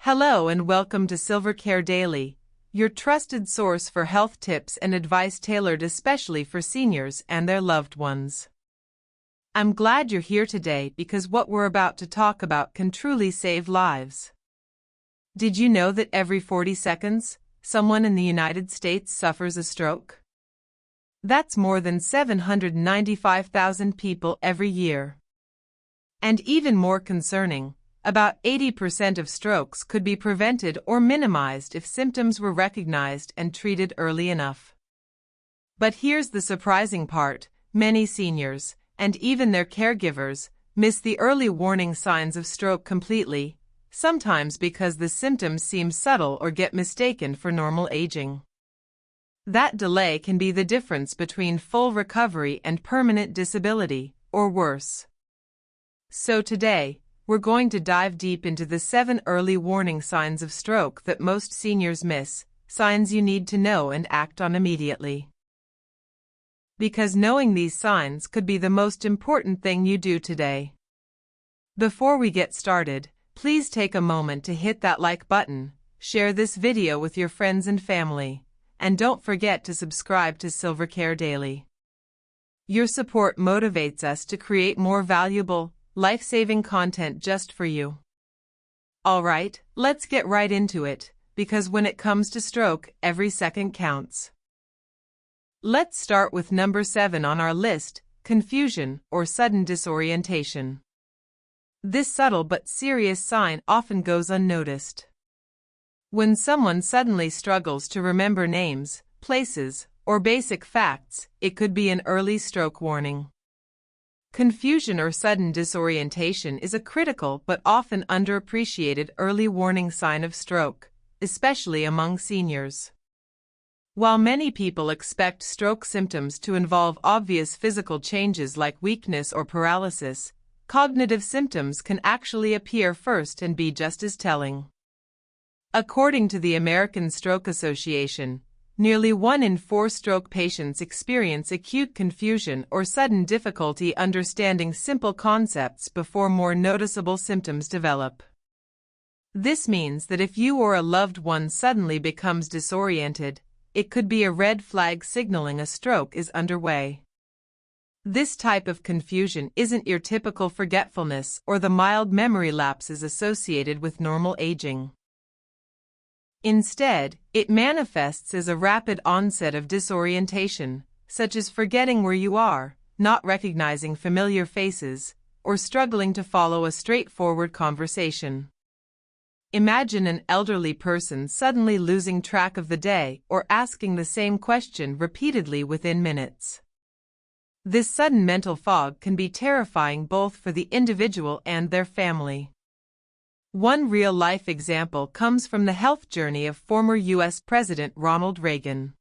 Hello and welcome to SilverCare Daily, your trusted source for health tips and advice tailored especially for seniors and their loved ones. I'm glad you're here today because what we're about to talk about can truly save lives. Did you know that every 40 seconds, someone in the United States suffers a stroke? That's more than 795,000 people every year. And even more concerning, about 80% of strokes could be prevented or minimized if symptoms were recognized and treated early enough. But here's the surprising part: many seniors, and even their caregivers, miss the early warning signs of stroke completely, sometimes because the symptoms seem subtle or get mistaken for normal aging. That delay can be the difference between full recovery and permanent disability, or worse. So today, we're going to dive deep into the 7 early warning signs of stroke that most seniors miss, signs you need to know and act on immediately. Because knowing these signs could be the most important thing you do today. Before we get started, please take a moment to hit that like button, share this video with your friends and family, and don't forget to subscribe to SilverCare Daily. Your support motivates us to create more valuable, life-saving content just for you. Alright, let's get right into it, because when it comes to stroke, every second counts. Let's start with number 7 on our list: confusion or sudden disorientation. This subtle but serious sign often goes unnoticed. When someone suddenly struggles to remember names, places, or basic facts, it could be an early stroke warning. Confusion or sudden disorientation is a critical but often underappreciated early warning sign of stroke, especially among seniors. While many people expect stroke symptoms to involve obvious physical changes like weakness or paralysis, cognitive symptoms can actually appear first and be just as telling. According to the American Stroke Association, nearly 1 in 4 stroke patients experience acute confusion or sudden difficulty understanding simple concepts before more noticeable symptoms develop. This means that if you or a loved one suddenly becomes disoriented, it could be a red flag signaling a stroke is underway. This type of confusion isn't your typical forgetfulness or the mild memory lapses associated with normal aging. Instead, it manifests as a rapid onset of disorientation, such as forgetting where you are, not recognizing familiar faces, or struggling to follow a straightforward conversation. Imagine an elderly person suddenly losing track of the day or asking the same question repeatedly within minutes. This sudden mental fog can be terrifying both for the individual and their family. One real-life example comes from the health journey of former U.S. President Ronald Reagan.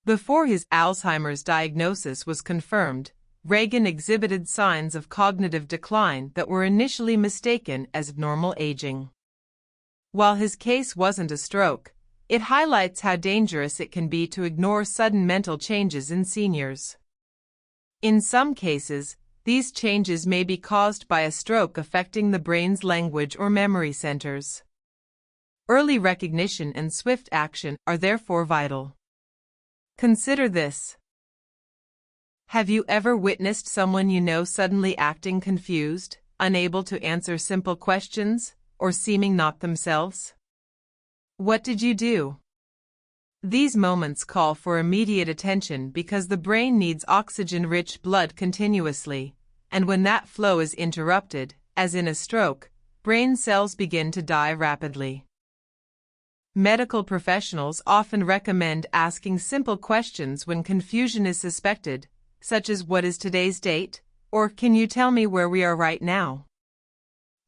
Before his Alzheimer's diagnosis was confirmed, Reagan exhibited signs of cognitive decline that were initially mistaken as normal aging. While his case wasn't a stroke, it highlights how dangerous it can be to ignore sudden mental changes in seniors. In some cases, these changes may be caused by a stroke affecting the brain's language or memory centers. Early recognition and swift action are therefore vital. Consider this. Have you ever witnessed someone you know suddenly acting confused, unable to answer simple questions, or seeming not themselves? What did you do? These moments call for immediate attention because the brain needs oxygen-rich blood continuously, and when that flow is interrupted, as in a stroke, brain cells begin to die rapidly. Medical professionals often recommend asking simple questions when confusion is suspected, such as "What is today's date?" or "Can you tell me where we are right now?"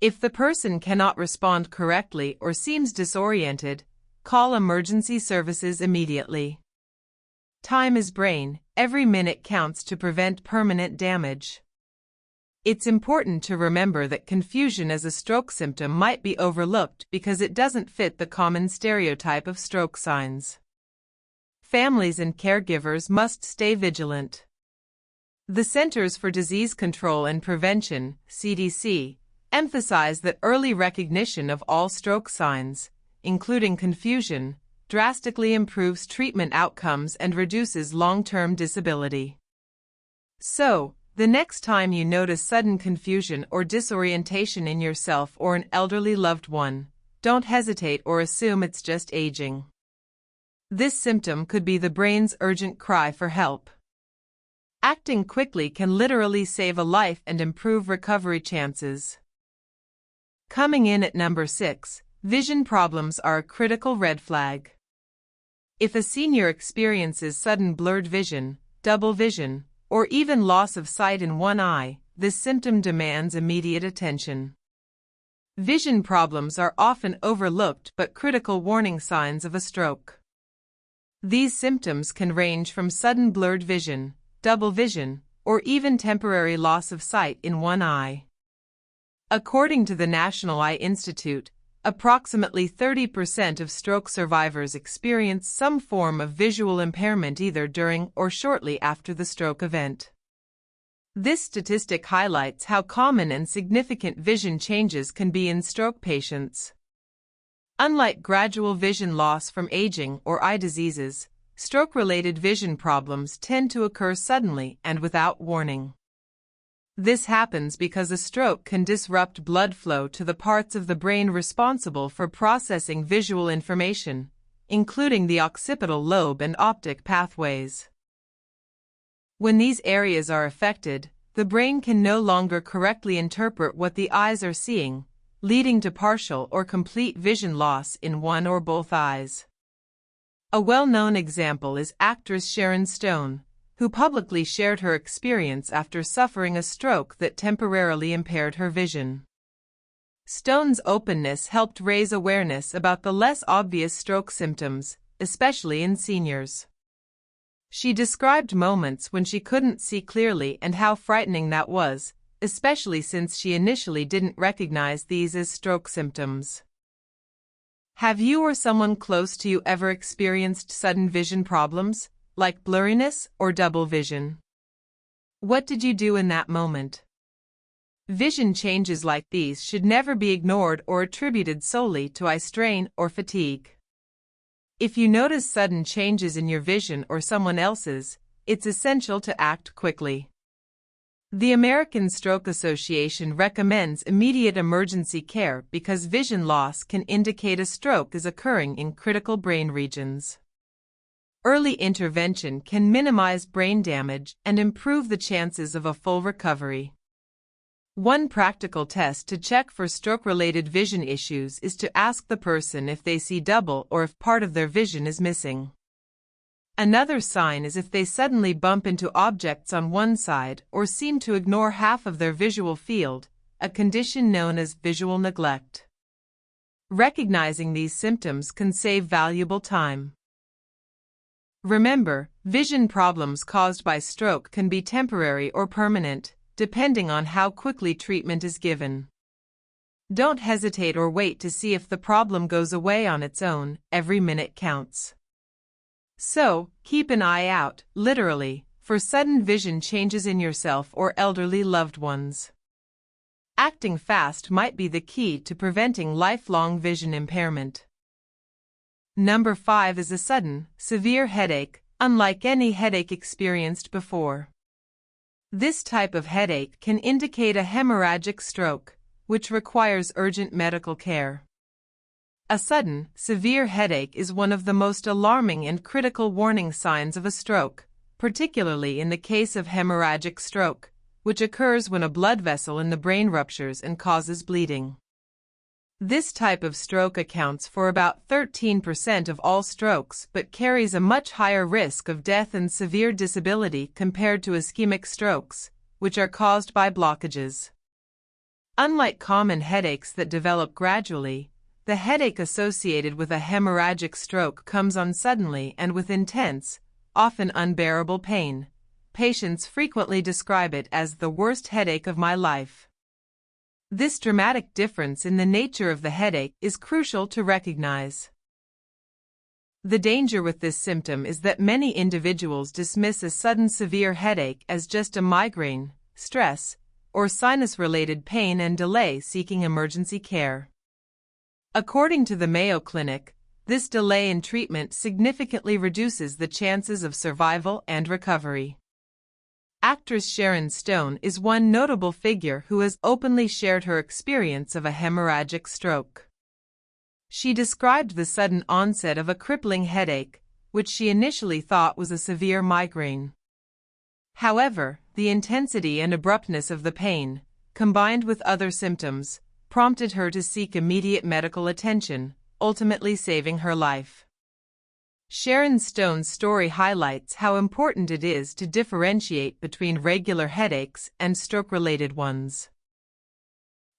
If the person cannot respond correctly or seems disoriented, call emergency services immediately. Time is brain, every minute counts to prevent permanent damage. It's important to remember that confusion as a stroke symptom might be overlooked because it doesn't fit the common stereotype of stroke signs. Families and caregivers must stay vigilant. The Centers for Disease Control and Prevention, CDC, emphasize that early recognition of all stroke signs, including confusion, drastically improves treatment outcomes and reduces long-term disability. So, the next time you notice sudden confusion or disorientation in yourself or an elderly loved one, don't hesitate or assume it's just aging. This symptom could be the brain's urgent cry for help. Acting quickly can literally save a life and improve recovery chances. Coming in at number 6, vision problems are a critical red flag. If a senior experiences sudden blurred vision, double vision, or even loss of sight in one eye, this symptom demands immediate attention. Vision problems are often overlooked but critical warning signs of a stroke. These symptoms can range from sudden blurred vision, double vision, or even temporary loss of sight in one eye. According to the National Eye Institute, approximately 30% of stroke survivors experience some form of visual impairment either during or shortly after the stroke event. This statistic highlights how common and significant vision changes can be in stroke patients. Unlike gradual vision loss from aging or eye diseases, stroke-related vision problems tend to occur suddenly and without warning. This happens because a stroke can disrupt blood flow to the parts of the brain responsible for processing visual information, including the occipital lobe and optic pathways. When these areas are affected, the brain can no longer correctly interpret what the eyes are seeing, leading to partial or complete vision loss in one or both eyes. A well-known example is actress Sharon Stone, who publicly shared her experience after suffering a stroke that temporarily impaired her vision. Stone's openness helped raise awareness about the less obvious stroke symptoms, especially in seniors. She described moments when she couldn't see clearly and how frightening that was, especially since she initially didn't recognize these as stroke symptoms. Have you or someone close to you ever experienced sudden vision problems, like blurriness or double vision? What did you do in that moment? Vision changes like these should never be ignored or attributed solely to eye strain or fatigue. If you notice sudden changes in your vision or someone else's, it's essential to act quickly. The American Stroke Association recommends immediate emergency care because vision loss can indicate a stroke is occurring in critical brain regions. Early intervention can minimize brain damage and improve the chances of a full recovery. One practical test to check for stroke-related vision issues is to ask the person if they see double or if part of their vision is missing. Another sign is if they suddenly bump into objects on one side or seem to ignore half of their visual field, a condition known as visual neglect. Recognizing these symptoms can save valuable time. Remember, vision problems caused by stroke can be temporary or permanent, depending on how quickly treatment is given. Don't hesitate or wait to see if the problem goes away on its own. Every minute counts. So, keep an eye out, literally, for sudden vision changes in yourself or elderly loved ones. Acting fast might be the key to preventing lifelong vision impairment. Number 5 is a sudden, severe headache, unlike any headache experienced before. This type of headache can indicate a hemorrhagic stroke, which requires urgent medical care. A sudden, severe headache is one of the most alarming and critical warning signs of a stroke, particularly in the case of hemorrhagic stroke, which occurs when a blood vessel in the brain ruptures and causes bleeding. This type of stroke accounts for about 13% of all strokes but carries a much higher risk of death and severe disability compared to ischemic strokes, which are caused by blockages. Unlike common headaches that develop gradually, the headache associated with a hemorrhagic stroke comes on suddenly and with intense, often unbearable pain. Patients frequently describe it as the worst headache of my life. This dramatic difference in the nature of the headache is crucial to recognize. The danger with this symptom is that many individuals dismiss a sudden severe headache as just a migraine, stress, or sinus-related pain and delay seeking emergency care. According to the Mayo Clinic, this delay in treatment significantly reduces the chances of survival and recovery. Actress Sharon Stone is one notable figure who has openly shared her experience of a hemorrhagic stroke. She described the sudden onset of a crippling headache, which she initially thought was a severe migraine. However, the intensity and abruptness of the pain, combined with other symptoms, prompted her to seek immediate medical attention, ultimately saving her life. Sharon Stone's story highlights how important it is to differentiate between regular headaches and stroke-related ones.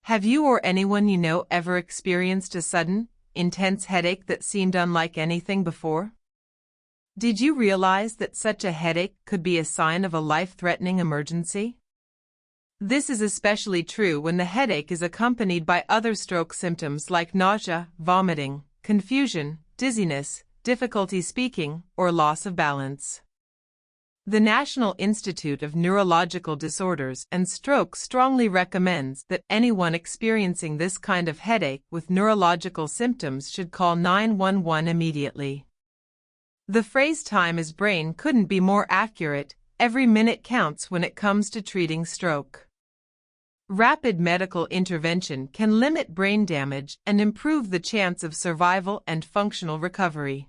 Have you or anyone you know ever experienced a sudden, intense headache that seemed unlike anything before? Did you realize that such a headache could be a sign of a life-threatening emergency? This is especially true when the headache is accompanied by other stroke symptoms like nausea, vomiting, confusion, dizziness, difficulty speaking, or loss of balance. The National Institute of Neurological Disorders and Stroke strongly recommends that anyone experiencing this kind of headache with neurological symptoms should call 911 immediately. The phrase "time is brain" couldn't be more accurate. Every minute counts when it comes to treating stroke. Rapid medical intervention can limit brain damage and improve the chance of survival and functional recovery.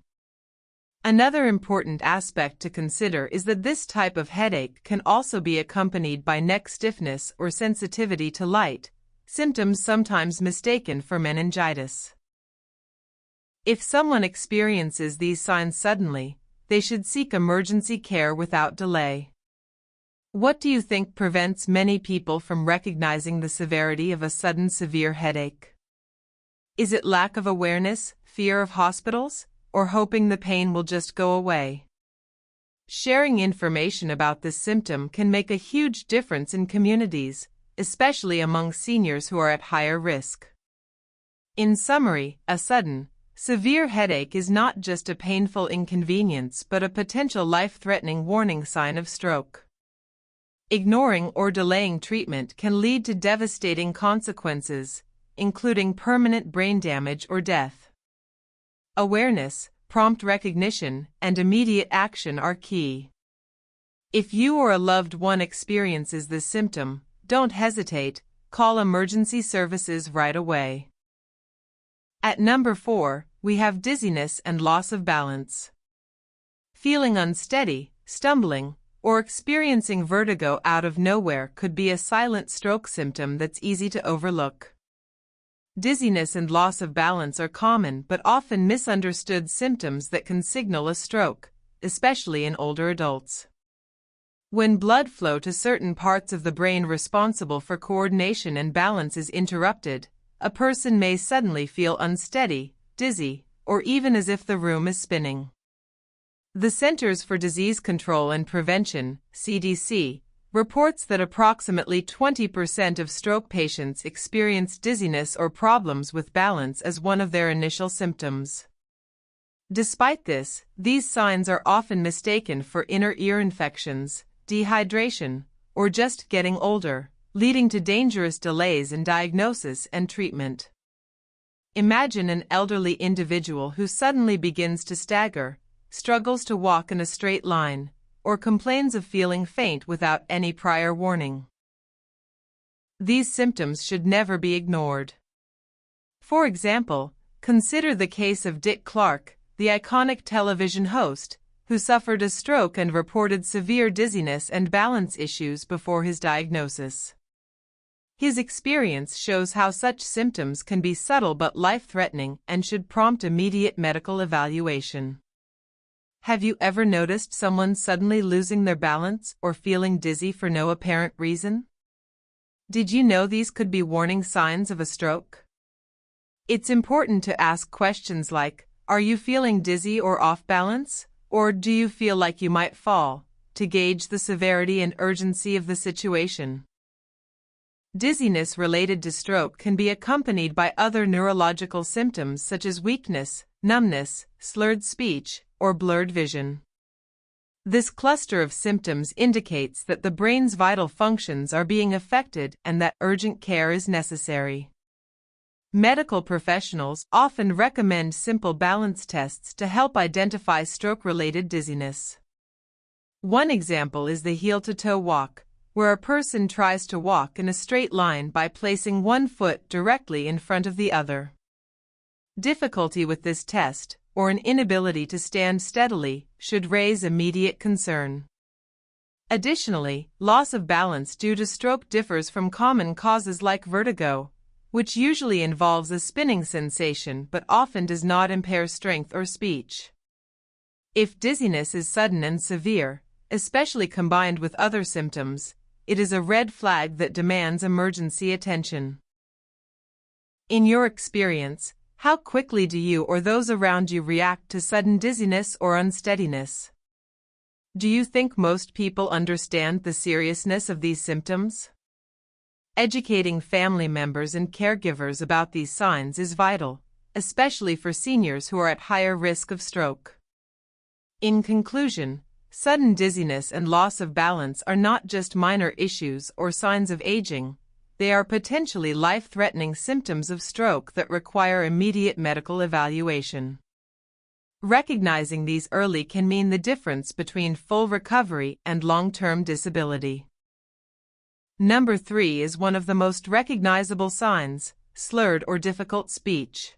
Another important aspect to consider is that this type of headache can also be accompanied by neck stiffness or sensitivity to light, symptoms sometimes mistaken for meningitis. If someone experiences these signs suddenly, they should seek emergency care without delay. What do you think prevents many people from recognizing the severity of a sudden severe headache? Is it lack of awareness, fear of hospitals, or hoping the pain will just go away? Sharing information about this symptom can make a huge difference in communities, especially among seniors who are at higher risk. In summary, a sudden, severe headache is not just a painful inconvenience but a potential life-threatening warning sign of stroke. Ignoring or delaying treatment can lead to devastating consequences, including permanent brain damage or death. Awareness, prompt recognition, and immediate action are key. If you or a loved one experiences this symptom, don't hesitate, call emergency services right away. At number 4, we have dizziness and loss of balance. Feeling unsteady, stumbling, or experiencing vertigo out of nowhere could be a silent stroke symptom that's easy to overlook. Dizziness and loss of balance are common but often misunderstood symptoms that can signal a stroke, especially in older adults. When blood flow to certain parts of the brain responsible for coordination and balance is interrupted, a person may suddenly feel unsteady, dizzy, or even as if the room is spinning. The Centers for Disease Control and Prevention, CDC, reports that approximately 20% of stroke patients experience dizziness or problems with balance as one of their initial symptoms. Despite this, these signs are often mistaken for inner ear infections, dehydration, or just getting older, leading to dangerous delays in diagnosis and treatment. Imagine an elderly individual who suddenly begins to stagger, struggles to walk in a straight line, or complains of feeling faint without any prior warning. These symptoms should never be ignored. For example, consider the case of Dick Clark, the iconic television host, who suffered a stroke and reported severe dizziness and balance issues before his diagnosis. His experience shows how such symptoms can be subtle but life-threatening and should prompt immediate medical evaluation. Have you ever noticed someone suddenly losing their balance or feeling dizzy for no apparent reason? Did you know these could be warning signs of a stroke? It's important to ask questions like, "Are you feeling dizzy or off balance?" or "Do you feel like you might fall?" to gauge the severity and urgency of the situation. Dizziness related to stroke can be accompanied by other neurological symptoms such as weakness, numbness, slurred speech, or blurred vision. This cluster of symptoms indicates that the brain's vital functions are being affected and that urgent care is necessary. Medical professionals often recommend simple balance tests to help identify stroke-related dizziness. One example is the heel-to-toe walk, where a person tries to walk in a straight line by placing one foot directly in front of the other. Difficulty with this test, or an inability to stand steadily, should raise immediate concern. Additionally, loss of balance due to stroke differs from common causes like vertigo, which usually involves a spinning sensation but often does not impair strength or speech. If dizziness is sudden and severe, especially combined with other symptoms, it is a red flag that demands emergency attention. In your experience, how quickly do you or those around you react to sudden dizziness or unsteadiness? Do you think most people understand the seriousness of these symptoms? Educating family members and caregivers about these signs is vital, especially for seniors who are at higher risk of stroke. In conclusion, sudden dizziness and loss of balance are not just minor issues or signs of aging. They are potentially life-threatening symptoms of stroke that require immediate medical evaluation. Recognizing these early can mean the difference between full recovery and long-term disability. Number 3 is one of the most recognizable signs: slurred or difficult speech.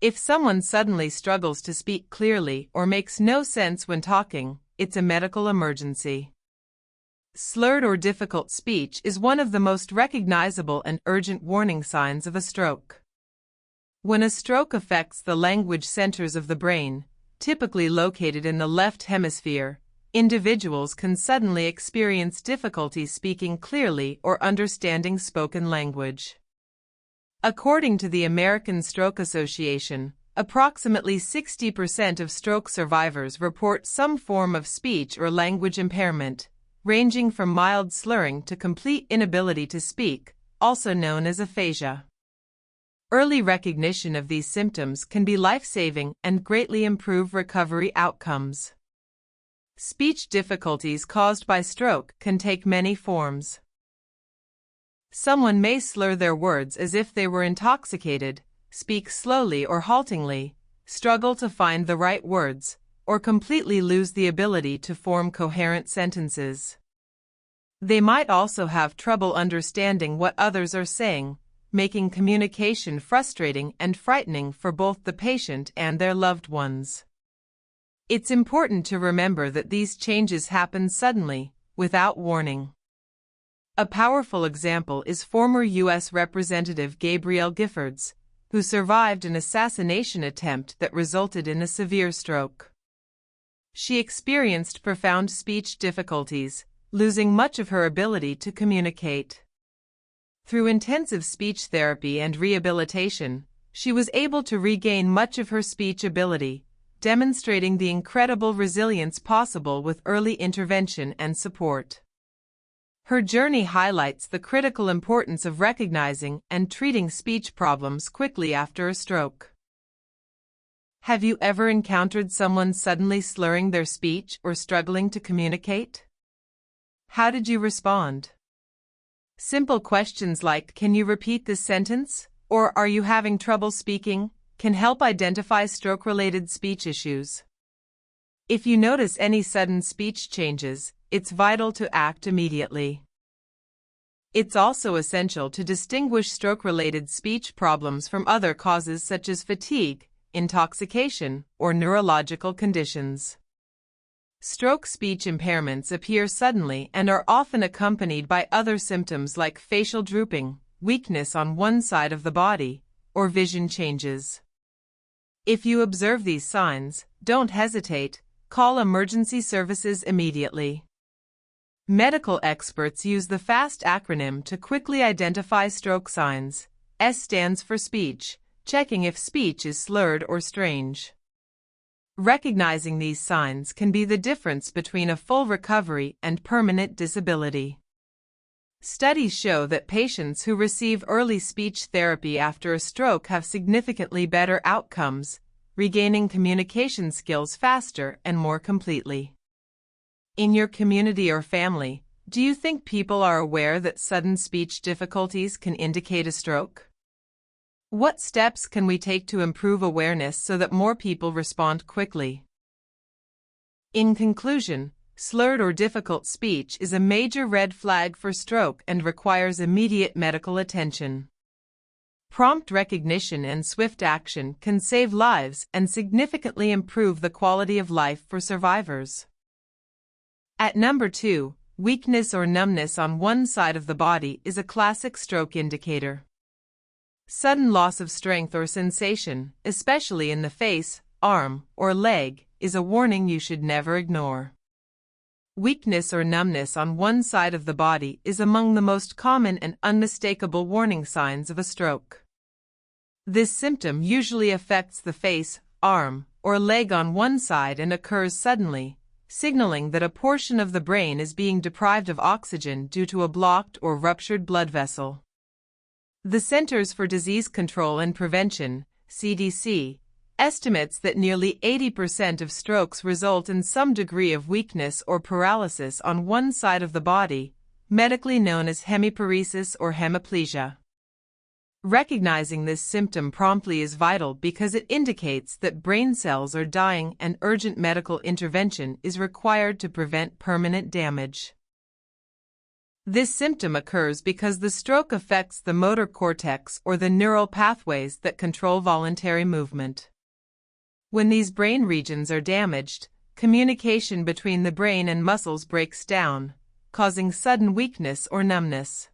If someone suddenly struggles to speak clearly or makes no sense when talking, it's a medical emergency. Slurred or difficult speech is one of the most recognizable and urgent warning signs of a stroke. When a stroke affects the language centers of the brain, typically located in the left hemisphere, individuals can suddenly experience difficulty speaking clearly or understanding spoken language. According to the American Stroke Association, approximately 60% of stroke survivors report some form of speech or language impairment, ranging from mild slurring to complete inability to speak, also known as aphasia. Early recognition of these symptoms can be life-saving and greatly improve recovery outcomes. Speech difficulties caused by stroke can take many forms. Someone may slur their words as if they were intoxicated, speak slowly or haltingly, struggle to find the right words, or completely lose the ability to form coherent sentences. They might also have trouble understanding what others are saying, making communication frustrating and frightening for both the patient and their loved ones. It's important to remember that these changes happen suddenly, without warning. A powerful example is former U.S. Representative Gabrielle Giffords, who survived an assassination attempt that resulted in a severe stroke. She experienced profound speech difficulties, losing much of her ability to communicate. Through intensive speech therapy and rehabilitation, she was able to regain much of her speech ability, demonstrating the incredible resilience possible with early intervention and support. Her journey highlights the critical importance of recognizing and treating speech problems quickly after a stroke. Have you ever encountered someone suddenly slurring their speech or struggling to communicate? How did you respond? Simple questions like, "Can you repeat this sentence?" or "Are you having trouble speaking?" can help identify stroke-related speech issues. If you notice any sudden speech changes, it's vital to act immediately. It's also essential to distinguish stroke-related speech problems from other causes such as fatigue, intoxication, or neurological conditions. Stroke speech impairments appear suddenly and are often accompanied by other symptoms like facial drooping, weakness on one side of the body, or vision changes. If you observe these signs, don't hesitate, call emergency services immediately. Medical experts use the FAST acronym to quickly identify stroke signs. S stands for speech, checking if speech is slurred or strange. Recognizing these signs can be the difference between a full recovery and permanent disability. Studies show that patients who receive early speech therapy after a stroke have significantly better outcomes, regaining communication skills faster and more completely. In your community or family, do you think people are aware that sudden speech difficulties can indicate a stroke? What steps can we take to improve awareness so that more people respond quickly? In conclusion, slurred or difficult speech is a major red flag for stroke and requires immediate medical attention. Prompt recognition and swift action can save lives and significantly improve the quality of life for survivors. At number 2, weakness or numbness on one side of the body is a classic stroke indicator. Sudden loss of strength or sensation, especially in the face, arm, or leg, is a warning you should never ignore. Weakness or numbness on one side of the body is among the most common and unmistakable warning signs of a stroke. This symptom usually affects the face, arm, or leg on one side and occurs suddenly, signaling that a portion of the brain is being deprived of oxygen due to a blocked or ruptured blood vessel. The Centers for Disease Control and Prevention, CDC, estimates that nearly 80% of strokes result in some degree of weakness or paralysis on one side of the body, medically known as hemiparesis or hemiplegia. Recognizing this symptom promptly is vital because it indicates that brain cells are dying and urgent medical intervention is required to prevent permanent damage. This symptom occurs because the stroke affects the motor cortex or the neural pathways that control voluntary movement. When these brain regions are damaged, communication between the brain and muscles breaks down, causing sudden weakness or numbness.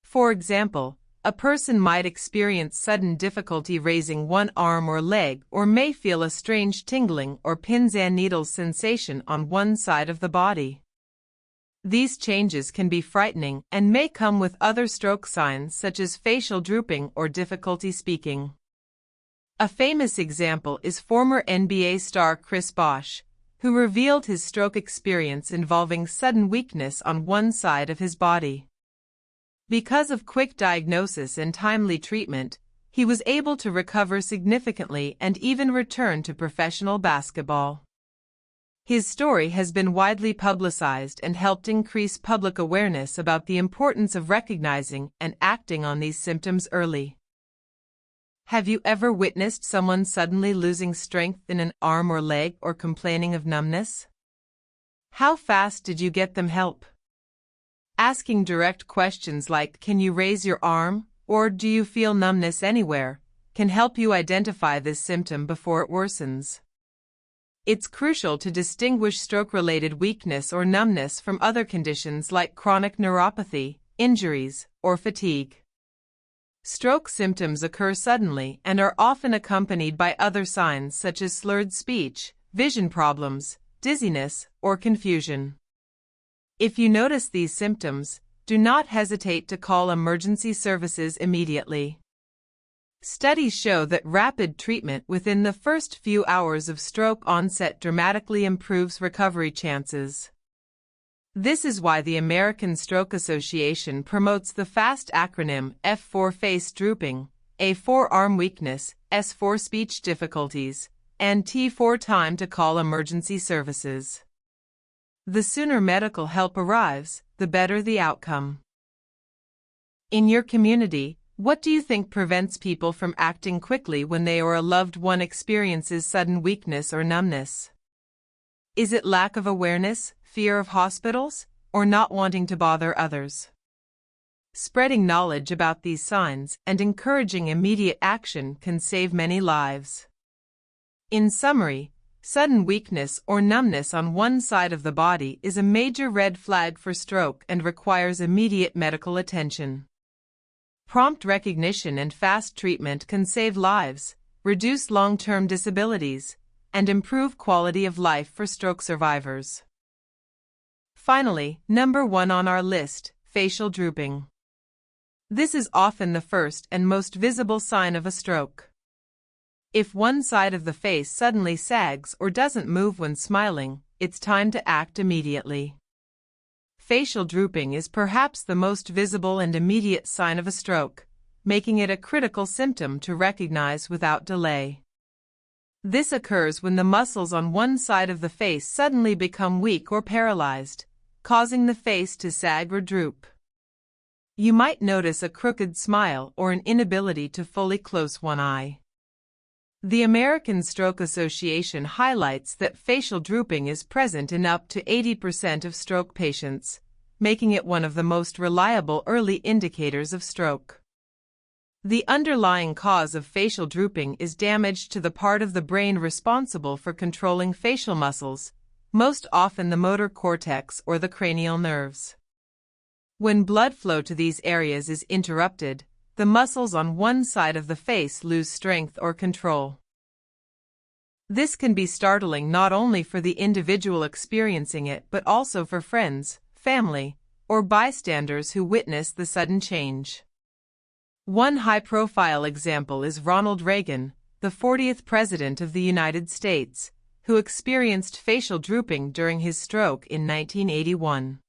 For example, a person might experience sudden difficulty raising one arm or leg or may feel a strange tingling or pins and needles sensation on one side of the body. These changes can be frightening and may come with other stroke signs such as facial drooping or difficulty speaking. A famous example is former NBA star Chris Bosh, who revealed his stroke experience involving sudden weakness on one side of his body. Because of quick diagnosis and timely treatment, he was able to recover significantly and even return to professional basketball. His story has been widely publicized and helped increase public awareness about the importance of recognizing and acting on these symptoms early. Have you ever witnessed someone suddenly losing strength in an arm or leg or complaining of numbness? How fast did you get them help? Asking direct questions like, "Can you raise your arm?" or "Do you feel numbness anywhere?" can help you identify this symptom before it worsens. It's crucial to distinguish stroke-related weakness or numbness from other conditions like chronic neuropathy, injuries, or fatigue. Stroke symptoms occur suddenly and are often accompanied by other signs such as slurred speech, vision problems, dizziness, or confusion. If you notice these symptoms, do not hesitate to call emergency services immediately. Studies show that rapid treatment within the first few hours of stroke onset dramatically improves recovery chances. This is why the American Stroke Association promotes the FAST acronym F4 face drooping, A4 arm weakness, S4 speech difficulties, and T4 time to call emergency services. The sooner medical help arrives, the better the outcome. In your community, what do you think prevents people from acting quickly when they or a loved one experiences sudden weakness or numbness? Is it lack of awareness, fear of hospitals, or not wanting to bother others? Spreading knowledge about these signs and encouraging immediate action can save many lives. In summary, sudden weakness or numbness on one side of the body is a major red flag for stroke and requires immediate medical attention. Prompt recognition and fast treatment can save lives, reduce long-term disabilities, and improve quality of life for stroke survivors. Finally, number 1 on our list, facial drooping. This is often the first and most visible sign of a stroke. If one side of the face suddenly sags or doesn't move when smiling, it's time to act immediately. Facial drooping is perhaps the most visible and immediate sign of a stroke, making it a critical symptom to recognize without delay. This occurs when the muscles on one side of the face suddenly become weak or paralyzed, causing the face to sag or droop. You might notice a crooked smile or an inability to fully close one eye. The American Stroke Association highlights that facial drooping is present in up to 80% of stroke patients, making it one of the most reliable early indicators of stroke. The underlying cause of facial drooping is damage to the part of the brain responsible for controlling facial muscles, most often the motor cortex or the cranial nerves. When blood flow to these areas is interrupted, the muscles on one side of the face lose strength or control. This can be startling not only for the individual experiencing it but also for friends, family, or bystanders who witness the sudden change. One high-profile example is Ronald Reagan, the 40th President of the United States, who experienced facial drooping during his stroke in 1981.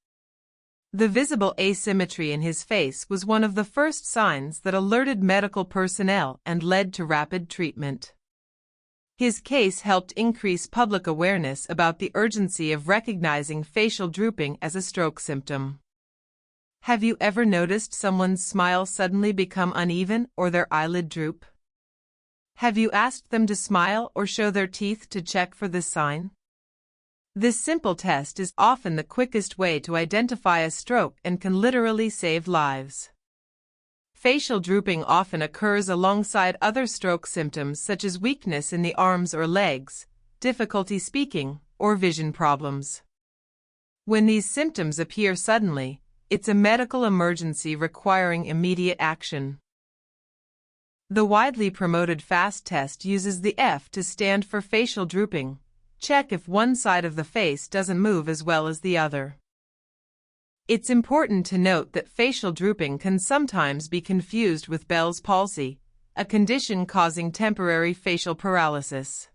The visible asymmetry in his face was one of the first signs that alerted medical personnel and led to rapid treatment. His case helped increase public awareness about the urgency of recognizing facial drooping as a stroke symptom. Have you ever noticed someone's smile suddenly become uneven or their eyelid droop? Have you asked them to smile or show their teeth to check for this sign? This simple test is often the quickest way to identify a stroke and can literally save lives. Facial drooping often occurs alongside other stroke symptoms such as weakness in the arms or legs, difficulty speaking, or vision problems. When these symptoms appear suddenly, it's a medical emergency requiring immediate action. The widely promoted FAST test uses the F to stand for facial drooping. Check if one side of the face doesn't move as well as the other. It's important to note that facial drooping can sometimes be confused with Bell's palsy, a condition causing temporary facial paralysis.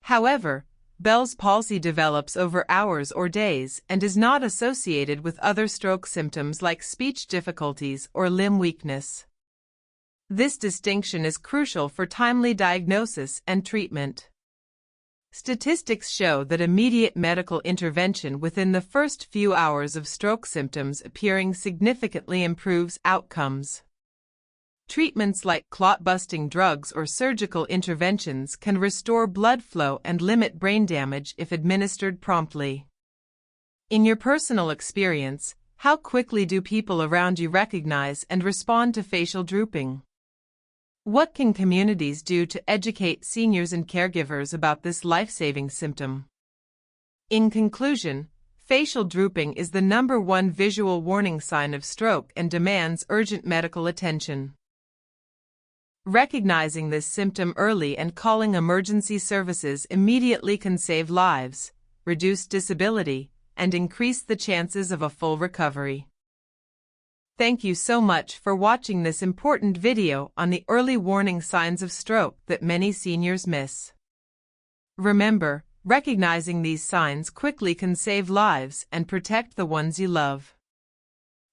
However, Bell's palsy develops over hours or days and is not associated with other stroke symptoms like speech difficulties or limb weakness. This distinction is crucial for timely diagnosis and treatment. Statistics show that immediate medical intervention within the first few hours of stroke symptoms appearing significantly improves outcomes. Treatments like clot-busting drugs or surgical interventions can restore blood flow and limit brain damage if administered promptly. In your personal experience, how quickly do people around you recognize and respond to facial drooping? What can communities do to educate seniors and caregivers about this life-saving symptom? In conclusion, facial drooping is the #1 visual warning sign of stroke and demands urgent medical attention. Recognizing this symptom early and calling emergency services immediately can save lives, reduce disability, and increase the chances of a full recovery. Thank you so much for watching this important video on the early warning signs of stroke that many seniors miss. Remember, recognizing these signs quickly can save lives and protect the ones you love.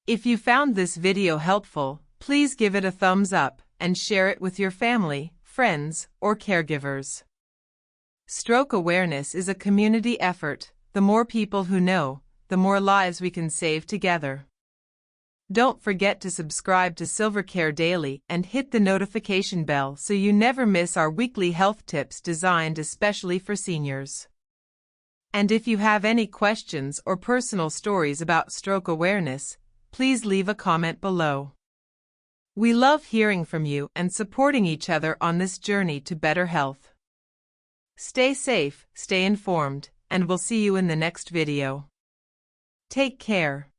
If you found this video helpful, please give it a thumbs up and share it with your family, friends, or caregivers. Stroke awareness is a community effort. The more people who know, the more lives we can save together. Don't forget to subscribe to SilverCare Daily and hit the notification bell so you never miss our weekly health tips designed especially for seniors. And if you have any questions or personal stories about stroke awareness, please leave a comment below. We love hearing from you and supporting each other on this journey to better health. Stay safe, stay informed, and we'll see you in the next video. Take care.